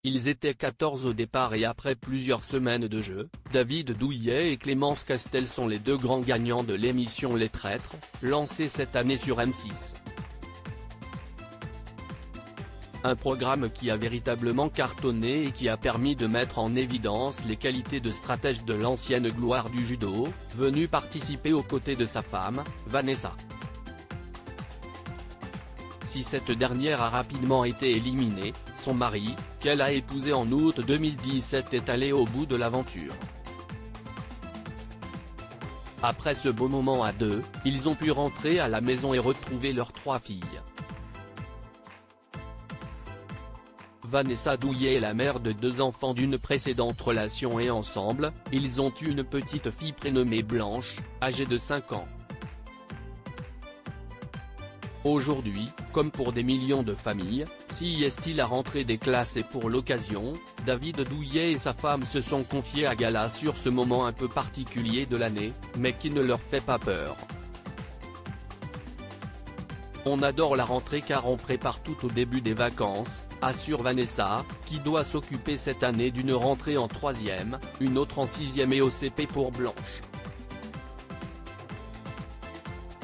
Ils étaient 14 au départ et après plusieurs semaines de jeu, David Douillet et Clémence Castel sont les deux grands gagnants de l'émission Les Traîtres, lancée cette année sur M6. Un programme qui a véritablement cartonné et qui a permis de mettre en évidence les qualités de stratège de l'ancienne gloire du judo, venue participer aux côtés de sa femme, Vanessa. Si cette dernière a rapidement été éliminée, son mari, qu'elle a épousé en août 2017 est allé au bout de l'aventure. Après ce beau moment à deux, ils ont pu rentrer à la maison et retrouver leurs 3 filles. Vanessa Douillet est la mère de 2 enfants d'une précédente relation et ensemble, ils ont une petite fille prénommée Blanche, âgée de 5 ans. Aujourd'hui, comme pour des millions de familles, si est-il la rentrée des classes et pour l'occasion, David Douillet et sa femme se sont confiés à gala sur ce moment un peu particulier de l'année, mais qui ne leur fait pas peur. On adore la rentrée car on prépare tout au début des vacances, assure Vanessa, qui doit s'occuper cette année d'une rentrée en 3e, une autre en 6e et au CP pour Blanche.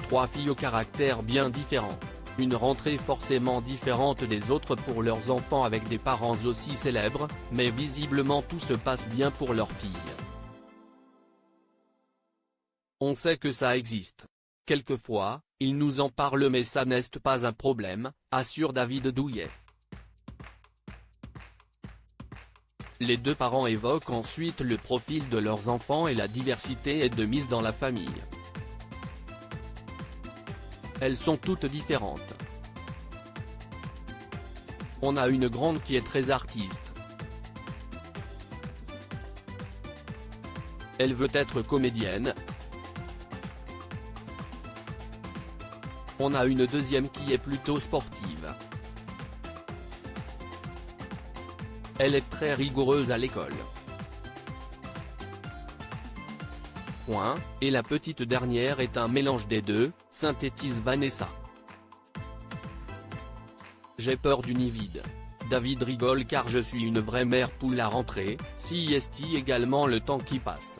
3 filles au caractère bien différent. Une rentrée forcément différente des autres pour leurs enfants avec des parents aussi célèbres, mais visiblement tout se passe bien pour leurs filles. On sait que ça existe. Quelquefois, ils nous en parlent mais ça n'est pas un problème, assure David Douillet. Les 2 parents évoquent ensuite le profil de leurs enfants et la diversité est de mise dans la famille. Elles sont toutes différentes. On a une grande qui est très artiste. Elle veut être comédienne. On a une deuxième qui est plutôt sportive. Elle est très rigoureuse à l'école. Et la petite dernière est un mélange des deux, synthétise Vanessa. J'ai peur du nid vide. David rigole car je suis une vraie mère poule à rentrer, si est également le temps qui passe.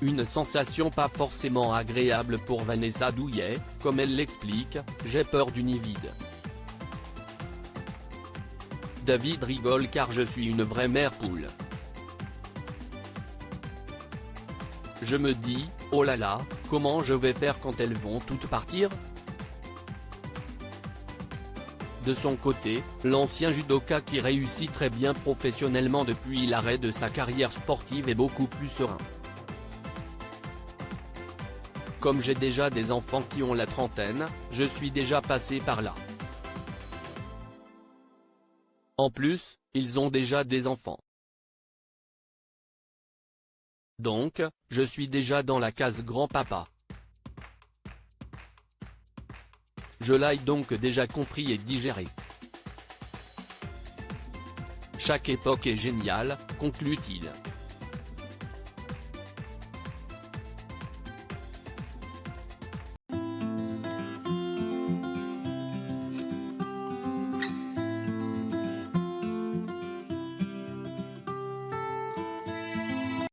Une sensation pas forcément agréable pour Vanessa Douillet, comme elle l'explique, j'ai peur du nid vide. David rigole car je suis une vraie mère poule. Je me dis, oh là là, comment je vais faire quand elles vont toutes partir ? De son côté, l'ancien judoka qui réussit très bien professionnellement depuis l'arrêt de sa carrière sportive est beaucoup plus serein. Comme j'ai déjà des enfants qui ont la trentaine, je suis déjà passé par là. En plus, ils ont déjà des enfants. Donc, je suis déjà dans la case grand-papa. Je l'ai donc déjà compris et digéré. Chaque époque est géniale, conclut-il.